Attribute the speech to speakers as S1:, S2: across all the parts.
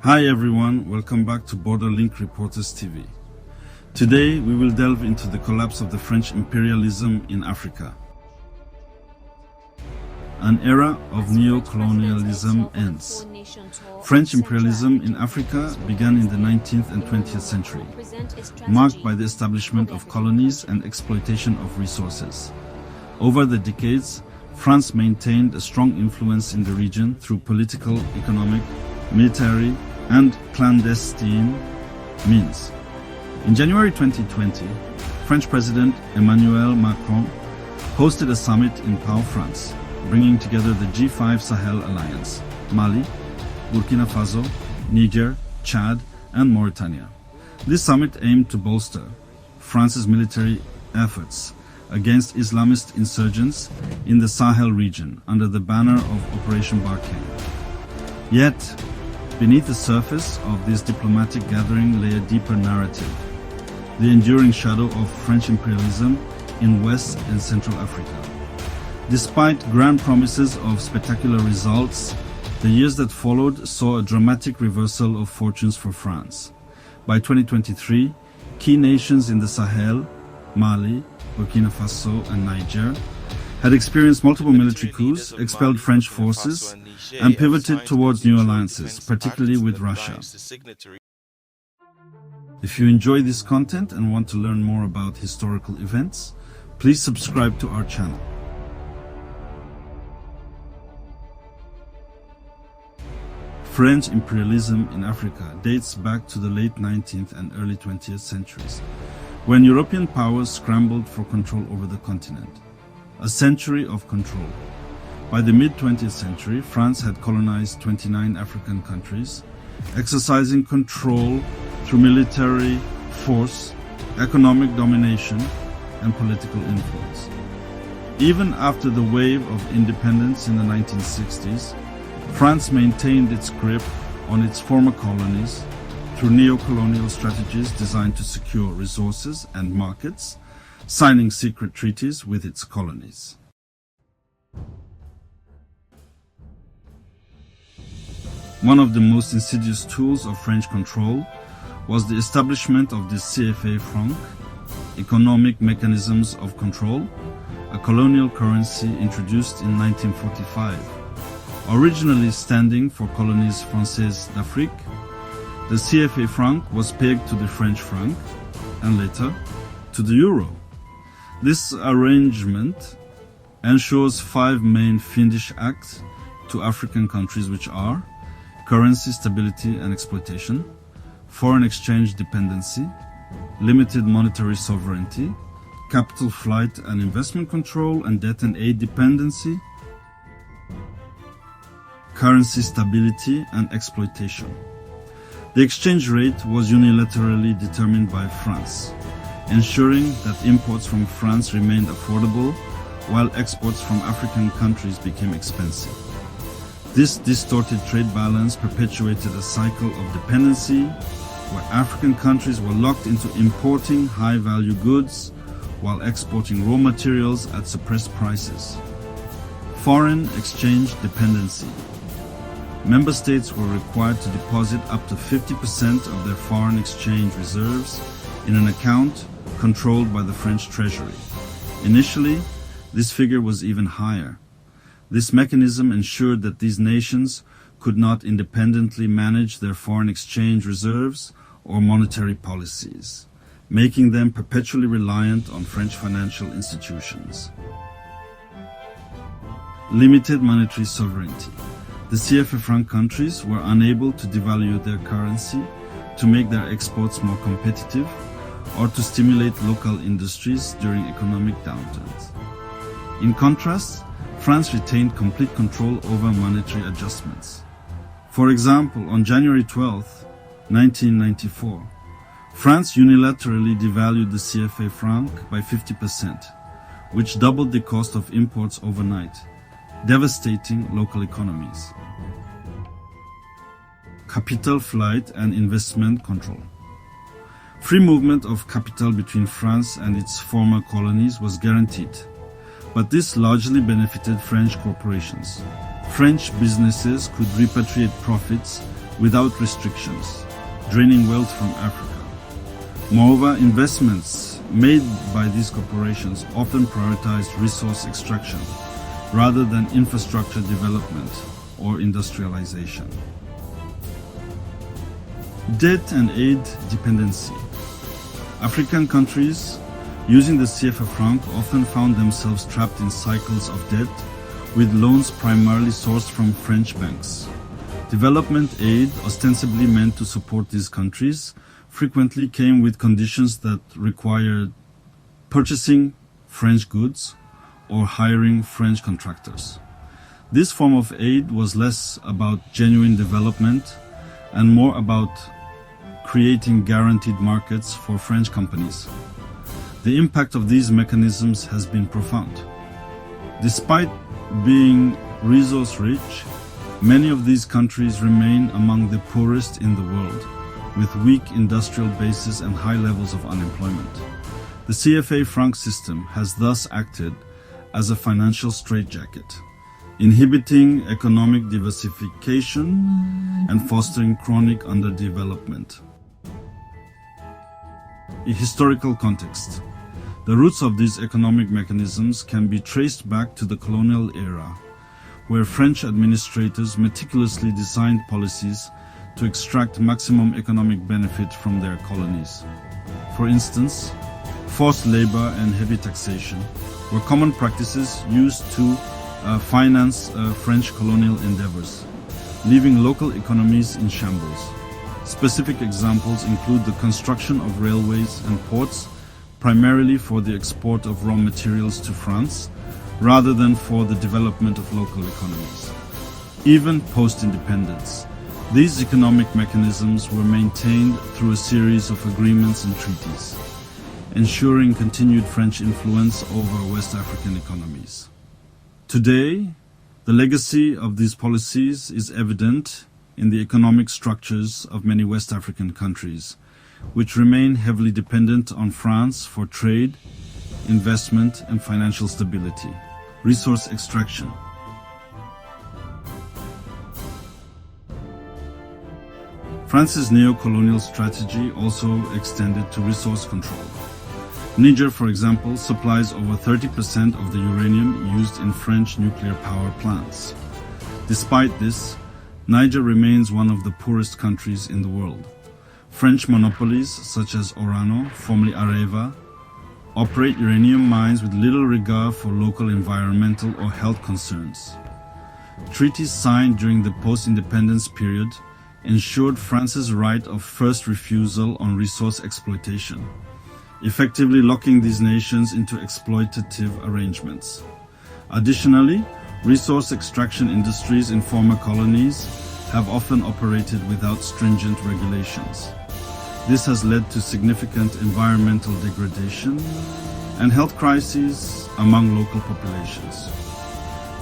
S1: Hi everyone, welcome back to Borderlink Reporters TV. Today we will delve into the collapse of the French imperialism in Africa. An era of neo-colonialism ends. French imperialism in Africa began in the 19th and 20th century, marked by the establishment of colonies and exploitation of resources. Over the decades, France maintained a strong influence in the region through political, economic, military, and clandestine means. In January 2020, French President Emmanuel Macron hosted a summit in Pau, France, bringing together the G5 Sahel alliance, Mali, Burkina Faso, Niger, Chad, and Mauritania. This summit aimed to bolster France's military efforts against Islamist insurgents in the Sahel region under the banner of Operation Barkhane. Yet, beneath the surface of this diplomatic gathering lay a deeper narrative, the enduring shadow of French imperialism in West and Central Africa. Despite grand promises of spectacular results, the years that followed saw a dramatic reversal of fortunes for France. By 2023, key nations in the Sahel, Mali, Burkina Faso, and Niger, had experienced multiple military coups, expelled French forces, and pivoted towards new alliances, particularly with Russia. If you enjoy this content and want to learn more about historical events, please subscribe to our channel. French imperialism in Africa dates back to the late 19th and early 20th centuries, when European powers scrambled for control over the continent. A century of control. By the mid-20th century, France had colonized 29 African countries, exercising control through military force, economic domination, and political influence. Even after the wave of independence in the 1960s, France maintained its grip on its former colonies through neo-colonial strategies designed to secure resources and markets, signing secret treaties with its colonies. One of the most insidious tools of French control was the establishment of the CFA franc, Economic Mechanisms of Control, a colonial currency introduced in 1945. Originally standing for Colonies Françaises d'Afrique, the CFA franc was pegged to the French franc and later to the euro. This arrangement ensures five main fiendish acts to African countries, which are currency stability and exploitation, foreign exchange dependency, limited monetary sovereignty, capital flight and investment control, and debt and aid dependency, currency stability and exploitation. The exchange rate was unilaterally determined by France, ensuring that imports from France remained affordable while exports from African countries became expensive. This distorted trade balance perpetuated a cycle of dependency where African countries were locked into importing high-value goods while exporting raw materials at suppressed prices. Foreign exchange dependency. Member states were required to deposit up to 50% of their foreign exchange reserves in an account controlled by the French Treasury. Initially, this figure was even higher. This mechanism ensured that these nations could not independently manage their foreign exchange reserves or monetary policies, making them perpetually reliant on French financial institutions. Limited monetary sovereignty. The CFA franc countries were unable to devalue their currency to make their exports more competitive or to stimulate local industries during economic downturns. In contrast, France retained complete control over monetary adjustments. For example, on January 12, 1994, France unilaterally devalued the CFA franc by 50%, which doubled the cost of imports overnight, devastating local economies. Capital flight and investment control. Free movement of capital between France and its former colonies was guaranteed, but this largely benefited French corporations. French businesses could repatriate profits without restrictions, draining wealth from Africa. Moreover, investments made by these corporations often prioritized resource extraction rather than infrastructure development or industrialization. Debt and aid dependency. African countries using the CFA franc often found themselves trapped in cycles of debt, with loans primarily sourced from French banks. Development aid, ostensibly meant to support these countries, frequently came with conditions that required purchasing French goods or hiring French contractors. This form of aid was less about genuine development and more about creating guaranteed markets for French companies. The impact of these mechanisms has been profound. Despite being resource-rich, many of these countries remain among the poorest in the world, with weak industrial bases and high levels of unemployment. The CFA franc system has thus acted as a financial straitjacket, inhibiting economic diversification and fostering chronic underdevelopment. A historical context. The roots of these economic mechanisms can be traced back to the colonial era, where French administrators meticulously designed policies to extract maximum economic benefit from their colonies. For instance, forced labor and heavy taxation were common practices used to finance French colonial endeavors, leaving local economies in shambles. Specific examples include the construction of railways and ports, primarily for the export of raw materials to France, rather than for the development of local economies. Even post-independence, these economic mechanisms were maintained through a series of agreements and treaties, ensuring continued French influence over West African economies. Today, the legacy of these policies is evident in the economic structures of many West African countries, which remain heavily dependent on France for trade, investment, and financial stability. Resource extraction. France's neo-colonial strategy also extended to resource control. Niger, for example, supplies over 30% of the uranium used in French nuclear power plants. Despite this, Niger remains one of the poorest countries in the world. French monopolies, such as Orano, formerly Areva, operate uranium mines with little regard for local environmental or health concerns. Treaties signed during the post-independence period ensured France's right of first refusal on resource exploitation, effectively locking these nations into exploitative arrangements. Additionally, resource extraction industries in former colonies have often operated without stringent regulations. This has led to significant environmental degradation and health crises among local populations.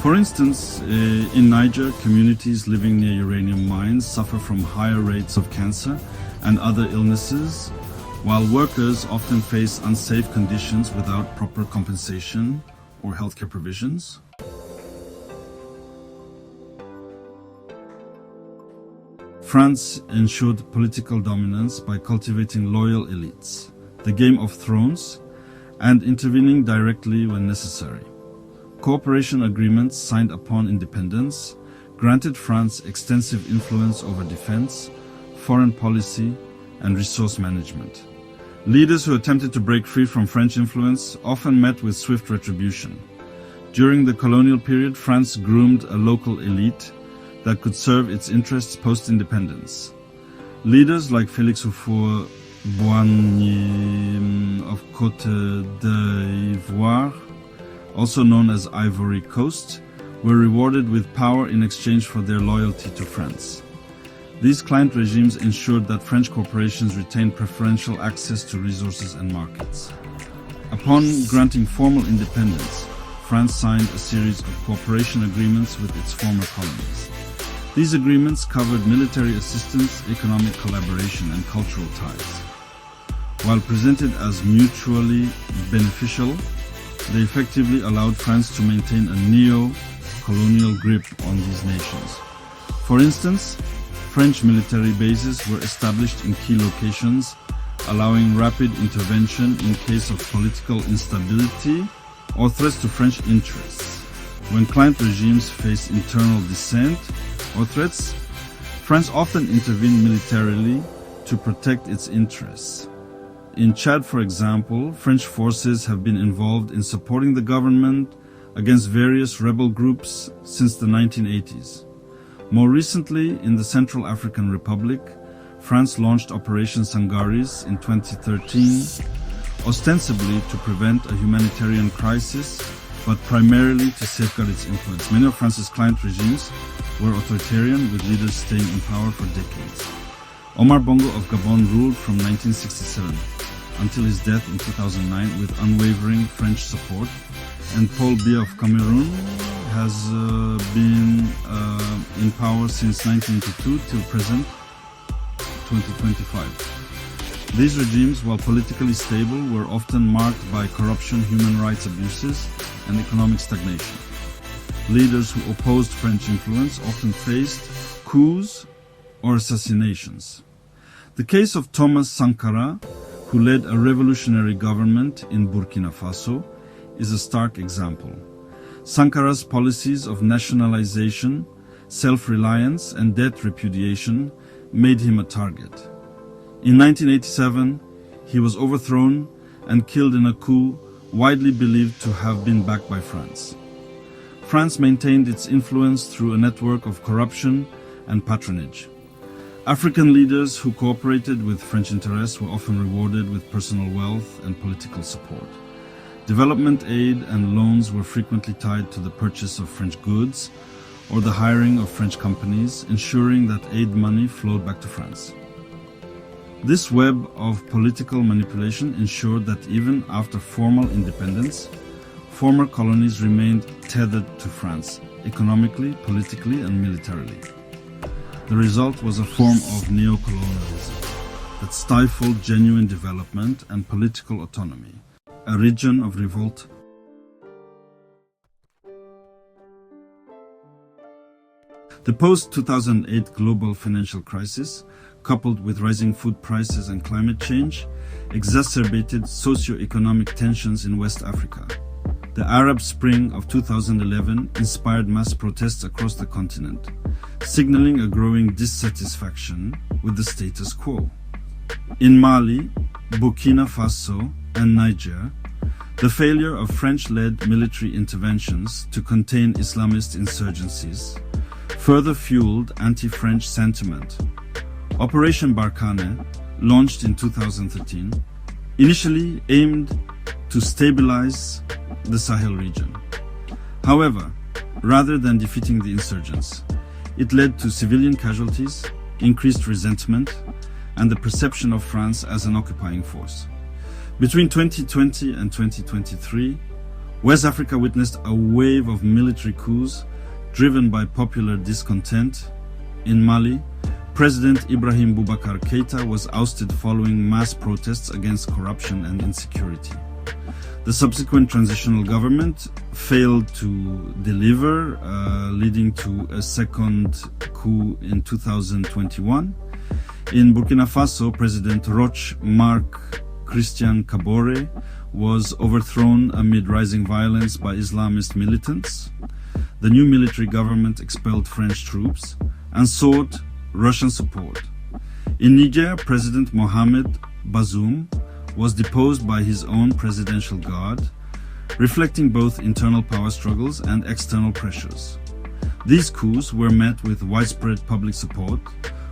S1: For instance, in Niger, communities living near uranium mines suffer from higher rates of cancer and other illnesses, while workers often face unsafe conditions without proper compensation or healthcare provisions. France ensured political dominance by cultivating loyal elites, the Game of Thrones, and intervening directly when necessary. Cooperation agreements signed upon independence granted France extensive influence over defense, foreign policy, and resource management. Leaders who attempted to break free from French influence often met with swift retribution. During the colonial period, France groomed a local elite that could serve its interests post-independence. Leaders like Félix Houphouët-Boigny of Côte d'Ivoire, also known as Ivory Coast, were rewarded with power in exchange for their loyalty to France. These client regimes ensured that French corporations retained preferential access to resources and markets. Upon granting formal independence, France signed a series of cooperation agreements with its former colonies. These agreements covered military assistance, economic collaboration, and cultural ties. While presented as mutually beneficial, they effectively allowed France to maintain a colonial grip on these nations. For instance, French military bases were established in key locations, allowing rapid intervention in case of political instability or threats to French interests. When client regimes face internal dissent or threats, France often intervened militarily to protect its interests. In Chad, for example, French forces have been involved in supporting the government against various rebel groups since the 1980s. More recently, in the Central African Republic, France launched Operation Sangaris in 2013, ostensibly to prevent a humanitarian crisis, but primarily to safeguard its influence. Many of France's client regimes were authoritarian, with leaders staying in power for decades. Omar Bongo of Gabon ruled from 1967 until his death in 2009 with unwavering French support, and Paul Biya of Cameroon has been in power since 1982 till present 2025. These regimes, while politically stable, were often marked by corruption, human rights abuses, and economic stagnation. Leaders who opposed French influence often faced coups or assassinations. The case of Thomas Sankara, who led a revolutionary government in Burkina Faso, is a stark example. Sankara's policies of nationalization, self-reliance, and debt repudiation made him a target. In 1987, he was overthrown and killed in a coup widely believed to have been backed by France. France maintained its influence through a network of corruption and patronage. African leaders who cooperated with French interests were often rewarded with personal wealth and political support. Development aid and loans were frequently tied to the purchase of French goods or the hiring of French companies, ensuring that aid money flowed back to France. This web of political manipulation ensured that even after formal independence, former colonies remained tethered to France, economically, politically, and militarily. The result was a form of neo-colonialism that stifled genuine development and political autonomy, a region of revolt. The post-2008 global financial crisis, coupled with rising food prices and climate change, exacerbated socio-economic tensions in West Africa. The Arab Spring of 2011 inspired mass protests across the continent, signaling a growing dissatisfaction with the status quo. In Mali, Burkina Faso, and Niger, the failure of French-led military interventions to contain Islamist insurgencies further fueled anti-French sentiment. Operation Barkhane, launched in 2013, initially aimed to stabilize the Sahel region. However, rather than defeating the insurgents, it led to civilian casualties, increased resentment, and the perception of France as an occupying force. Between 2020 and 2023, West Africa witnessed a wave of military coups driven by popular discontent. In Mali, President Ibrahim Boubacar Keïta was ousted following mass protests against corruption and insecurity. The subsequent transitional government failed to deliver, leading to a second coup in 2021. In Burkina Faso, President Roch Marc Christian Kabore was overthrown amid rising violence by Islamist militants. The new military government expelled French troops and sought Russian support. In Niger, President Mohamed Bazoum was deposed by his own presidential guard, reflecting both internal power struggles and external pressures. These coups were met with widespread public support,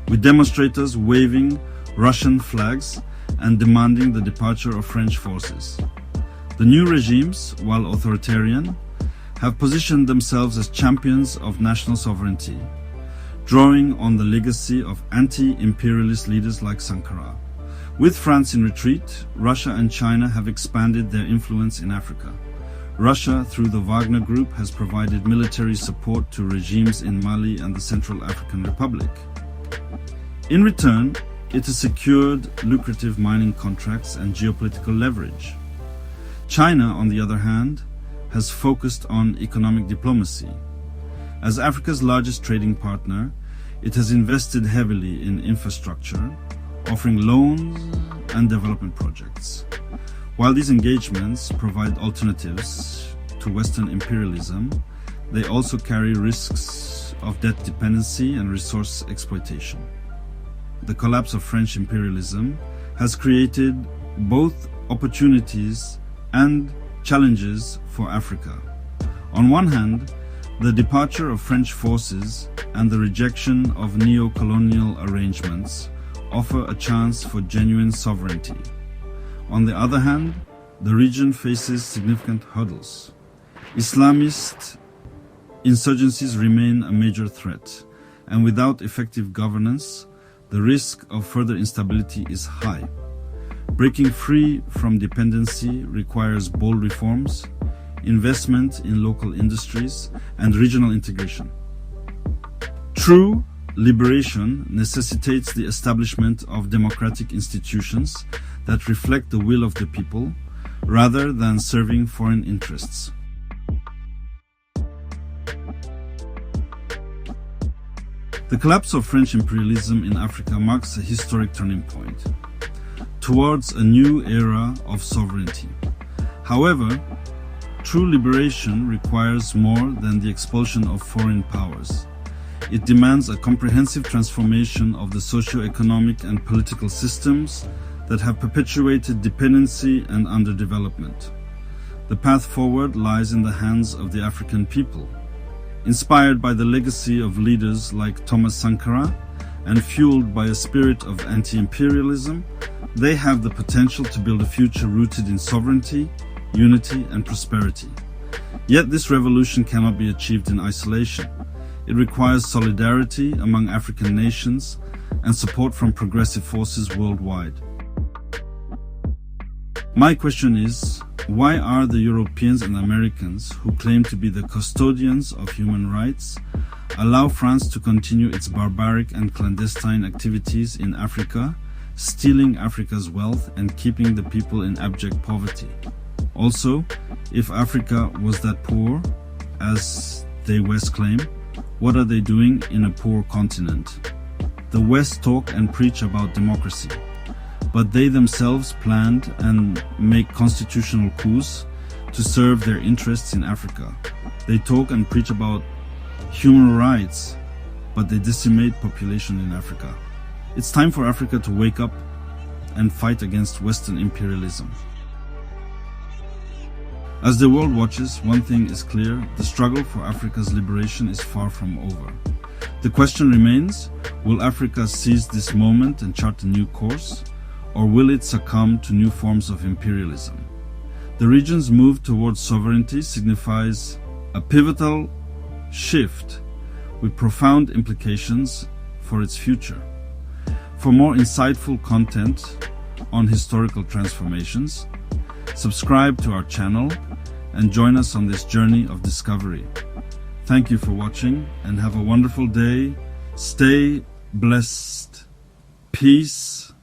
S1: with demonstrators waving Russian flags and demanding the departure of French forces. The new regimes, while authoritarian, have positioned themselves as champions of national sovereignty, drawing on the legacy of anti-imperialist leaders like Sankara. With France in retreat, Russia and China have expanded their influence in Africa. Russia, through the Wagner Group, has provided military support to regimes in Mali and the Central African Republic. In return, it has secured lucrative mining contracts and geopolitical leverage. China, on the other hand, has focused on economic diplomacy. As Africa's largest trading partner, it has invested heavily in infrastructure, offering loans and development projects. While these engagements provide alternatives to Western imperialism, they also carry risks of debt dependency and resource exploitation. The collapse of French imperialism has created both opportunities and challenges for Africa. On one hand, the departure of French forces and the rejection of neo-colonial arrangements offer a chance for genuine sovereignty. On the other hand, the region faces significant hurdles. Islamist insurgencies remain a major threat, and without effective governance, the risk of further instability is high. Breaking free from dependency requires bold reforms, investment in local industries, and regional integration. True liberation necessitates the establishment of democratic institutions that reflect the will of the people, rather than serving foreign interests. The collapse of French imperialism in Africa marks a historic turning point towards a new era of sovereignty. However, true liberation requires more than the expulsion of foreign powers. It demands a comprehensive transformation of the socio-economic and political systems that have perpetuated dependency and underdevelopment. The path forward lies in the hands of the African people. Inspired by the legacy of leaders like Thomas Sankara and fueled by a spirit of anti-imperialism, they have the potential to build a future rooted in sovereignty, unity, and prosperity. Yet this revolution cannot be achieved in isolation. It requires solidarity among African nations and support from progressive forces worldwide. My question is, why are the Europeans and Americans, who claim to be the custodians of human rights, allow France to continue its barbaric and clandestine activities in Africa, stealing Africa's wealth and keeping the people in abject poverty? Also, if Africa was that poor, as the West claim, what are they doing in a poor continent? The West talk and preach about democracy, but they themselves planned and make constitutional coups to serve their interests in Africa. They talk and preach about human rights, but they decimate population in Africa. It's time for Africa to wake up and fight against Western imperialism. As the world watches, one thing is clear: the struggle for Africa's liberation is far from over. The question remains, will Africa seize this moment and chart a new course, or will it succumb to new forms of imperialism? The region's move towards sovereignty signifies a pivotal shift with profound implications for its future. For more insightful content on historical transformations, subscribe to our channel and join us on this journey of discovery. Thank you for watching and have a wonderful day. Stay blessed. Peace.